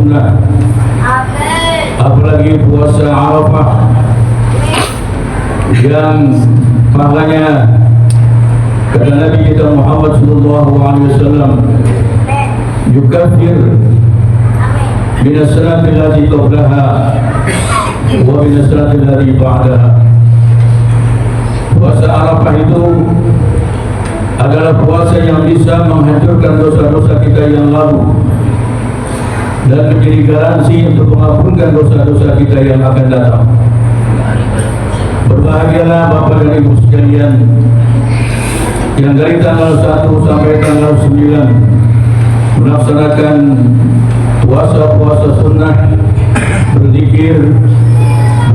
sunnah, apalagi puasa Arafah yang pahalanya kata Nabi kita Muhammad sallallahu alaihi wasallam yukaffir min as-sanati allati qablaha wa min as-sanati allati ba'daha. Puasa Arafah itu adalah puasa yang bisa menghancurkan dosa-dosa kita yang lalu dan menjadi garansi untuk mengampunkan dosa-dosa kita yang akan datang. Berbahagialah Bapak dan Ibu sekalian yang dari tanggal 1 sampai tanggal 9 melaksanakan puasa-puasa sunnah, berzikir,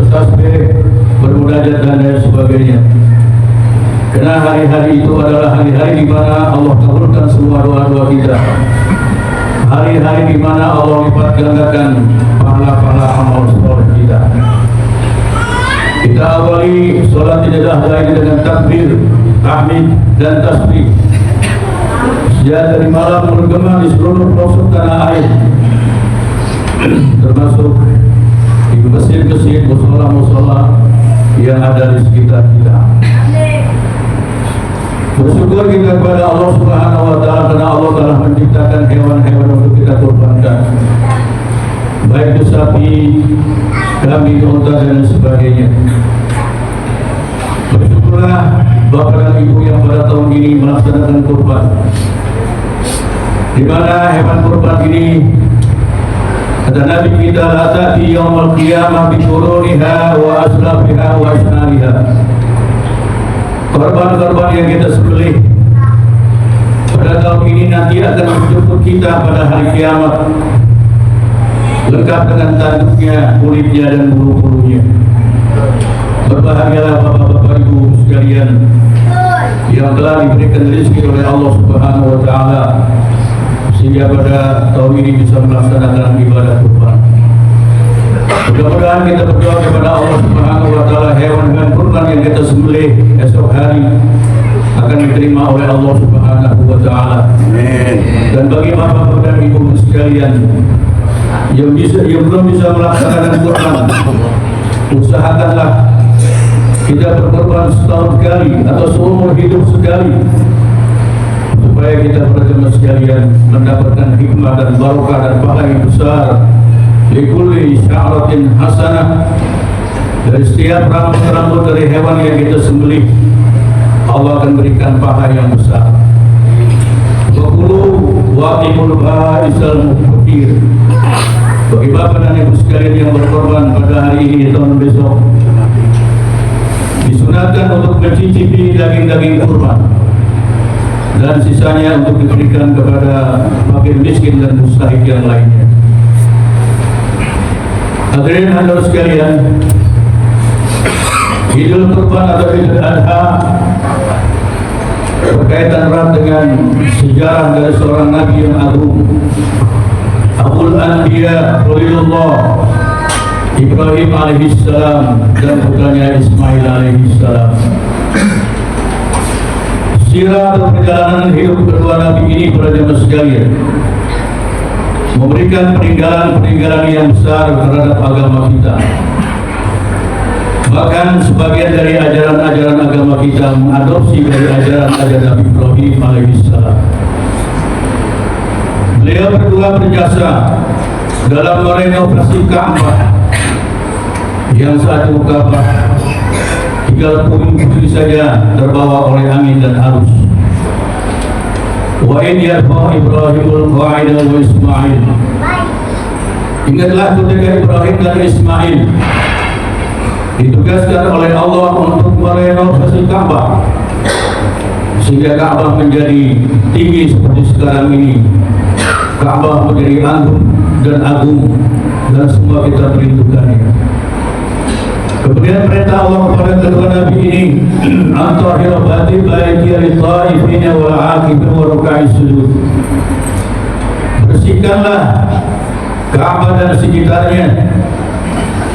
bertasbih, bermunajat dan lain sebagainya. Karena hari-hari itu adalah hari-hari di mana Allah kabulkan semua doa-doa kita. Hari-hari di mana Allah lipat gandakan pahala-pahala amal soleh kita. Kita awali sholat jenazah lain dengan takbir, tahmid dan tasbih. Sejak dari malam bergema di seluruh pelosok tanah air, termasuk di masjid-masjid, mushola-mushola yang ada di sekitar kita. Bersyukur kita kepada Allah Subhanahu wa taala karena Allah telah menciptakan hewan-hewan untuk kita kurbankan. Baik itu sapi, kambing, unta dan sebagainya. Bersyukurlah Bapak dan Ibu yang pada tahun ini melaksanakan kurban. Di mana hewan kurban ini kata Nabi kita la ta'ti yaumul qiyamah bi quruniha wa aslafiha wa asnariha. Korban-korban yang kita sembelih pada tahun ini nanti akan menjemput kita pada hari kiamat, lengkap dengan tanduknya, kulitnya dan bulu-bulunya. Berbahagialah Bapak-bapak Ibu sekalian yang telah diberikan rezeki oleh Allah Subhanahu wa taala sehingga pada tahun ini bisa melaksanakan ibadah kurban. Mudah-mudahan kita berdoa kepada Allah Subhanahu wa taala hewan-hewan kurban yang kita sembelih esok hari akan diterima oleh Allah Subhanahu wa taala. Amin. Dan bagi Bapak dan Ibu sekalian yang belum bisa melaksanakan kurban, usahakanlah kita berkorban setahun sekali atau seumur hidup sekali supaya kita berjamaah sekalian mendapatkan hikmah dan barokah dan pahala yang besar. Likulli sya'ratin hasanah, dari setiap rambut-rambut dari hewan yang kita sembelih Allah akan berikan pahala yang besar. Wa qulu waqimul ba'isal mufakir. Bagi Bapak dan Ibu sekalian yang berkorban pada hari ini tahun besok, disunatkan untuk mencicipi daging-daging kurban dan sisanya untuk diberikan kepada fakir miskin dan mustahik yang lainnya. Hadirin hadirat sekalian, Idul Kurban atau Idul Adha berkaitan erat dengan sejarah dari seorang Nabi yang agung, Abul Anbiya Khalilullah Ibrahim alaihissalam dan putranya Ismail alaihissalam. Sirah atau perjalanan hidup kedua Nabi ini para jemaah sekalian memberikan peninggalan-peninggalan yang besar terhadap agama kita. Bahkan sebagian dari ajaran-ajaran agama kita mengadopsi dari ajaran-ajaran Nabi Ibrahim alaihissalam. Beliau berdua berjasa dalam merenovasi Ka'bah yang satu Ka'bah tinggal puing-puing saja terbawa oleh angin dan arus. Wa in yarfa Ibrahimul qa'ida wa Ismail. Ingatlah ketika Ibrahim dan Ismail ditugaskan oleh Allah untuk merenovasi Ka'bah sehingga Ka'bah menjadi tinggi seperti sekarang ini. Ka'bah menjadi agung dan semua kita merindukannya. Kemudian perintah Allah kepada kedua Nabi ini, antahira bati baiti lit-taifina wal 'akifin wa ruk'is sujud. Bersihkanlah Ka'bah dan sekitarnya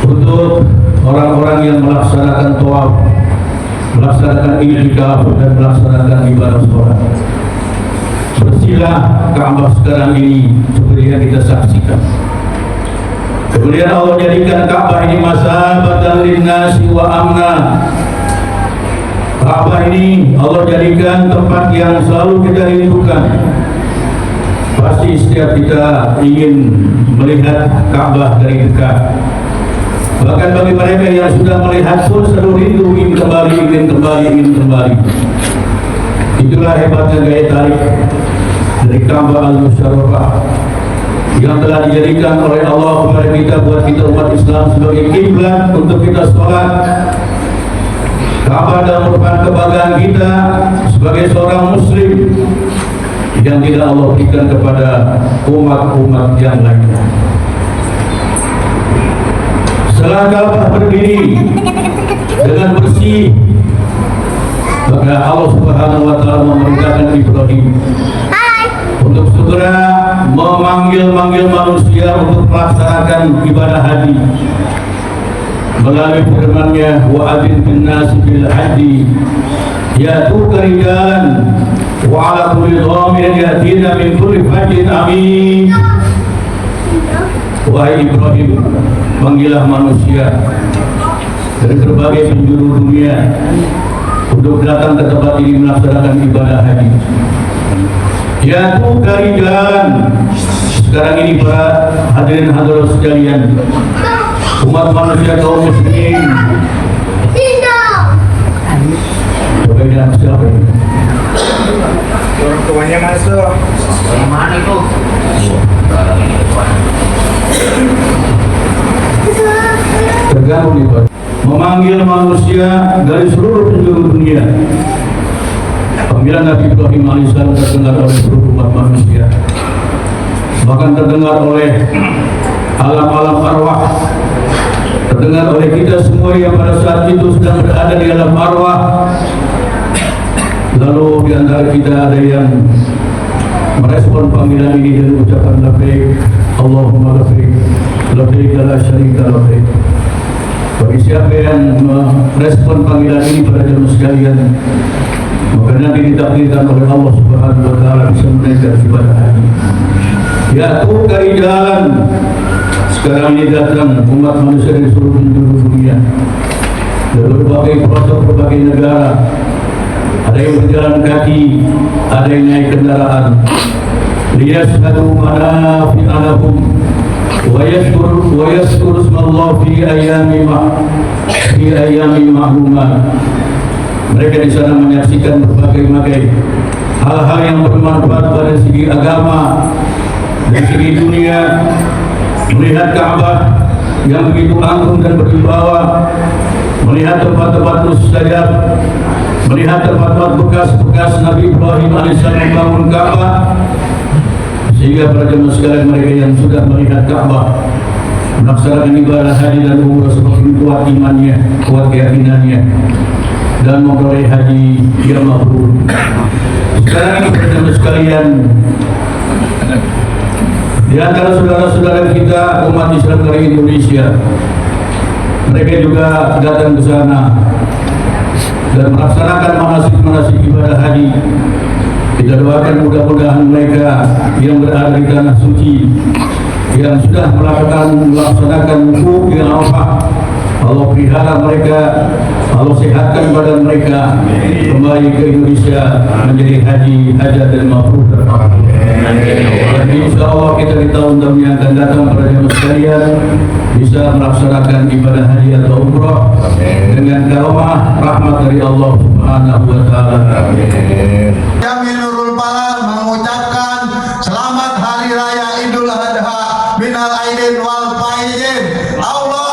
untuk orang-orang yang melaksanakan tawaf, melaksanakan i'tikaf dan melaksanakan ibadah salat. Bersihlah Ka'bah sekarang ini seperti yang kita saksikan. Kemudian Allah jadikan Ka'bah ini masabatan linnasi wa amna. Ka'bah ini Allah jadikan tempat yang selalu kita rindukan. Pasti setiap kita ingin melihat Ka'bah dari dekat. Bahkan bagi mereka yang sudah melihat pun selalu rindu, ingin kembali. Itulah hebatnya gaya tarik dari Ka'bah al-Musharrafah yang telah dijadikan oleh Allah kepada kita, buat kita umat Islam sebagai kiblat untuk kita sholat. Ka'bah adalah merupakan kebanggaan kita sebagai seorang Muslim yang tidak Allah berikan kepada umat-umat yang lainnya. Setelah Ka'bah berdiri dengan bersih, maka Allah Subhanahu wa Ta'ala memerintahkan Ibrahim untuk segera memanggil manusia untuk melaksanakan ibadah haji melalui firman-Nya, wa adzin bin nasi bil haji ya'tuka rijalan wa 'ala kulli dhamirin ya'tina min kulli fajjin amin. Wahai Ibrahim, panggillah manusia dari berbagai penjuru dunia untuk datang ke tempat ini melaksanakan ibadah haji. Yaitu dari jalan. Sekarang ini para hadirin hadirat sekalian, umat manusia kaum muslimin. Coba ini siapa ini? Orang tuanya masuk. Mana itu? Tergabung nih Pak. Memanggil manusia dari seluruh penjuru dunia. Panggilan Nabi Ibrahim alaihissalam terdengar oleh seluruh umat manusia. Bahkan terdengar oleh alam-alam arwah. Terdengar oleh kita semua yang pada saat itu sedang berada di alam arwah. Lalu di antara kita ada yang merespon panggilan ini dengan ucapan labbaik Allahumma labbaik labbaik la syarika labbaik. Bagi siapa yang merespon panggilan ini pada jemaah sekalian, maka nanti ditakdirkan oleh Allah Subhanahu wa Ta'ala bisa menunaikan ibadah haji. Yaitu dari jalan. Sekarang ini datang umat manusia dari seluruh penjuru dunia, dari berbagai pelosok, berbagai negara. Ada yang berjalan kaki, ada yang naik kendaraan. Liyashhadu manafi'a lahum wa yadhkuru ismallah fi ayyamin ma'lumat. Mereka di sana menyaksikan berbagai hal-hal yang bermanfaat pada segi agama, dari segi dunia, melihat Ka'bah yang begitu agung dan berwibawa, melihat tempat-tempat mustajab, melihat tempat-tempat bekas Nabi Ibrahim alaihissalam membangun Ka'bah, sehingga para jemaah sekalian mereka yang sudah melihat Ka'bah melaksanakan ibadah haji dan umrah semakin kuat imannya, kuat keyakinannya, dan memperoleh haji yang mabrur. Sekarang ini para jemaah sekalian, di antara saudara-saudara kita umat Islam dari Indonesia, mereka juga datang ke sana dan melaksanakan manasik ibadah haji. Kita doakan mudah-mudahan mereka yang berada di tanah suci, yang sudah melaksanakan wukuf yang Arafah, Allah pelihara mereka, Allah sehatkan badan mereka, kembali ke Indonesia menjadi hajat dan mabrur. Dan insya Allah kita di tahun-tahun yang akan datang pada jemaah sekalian bisa melaksanakan ibadah haji atau umrah dengan karamah rahmat dari Allah Subhanahu wa Ta'ala. Kami Nurul Palal mengucapkan selamat Hari Raya Idul Adha minal aidin wal faizin. Allah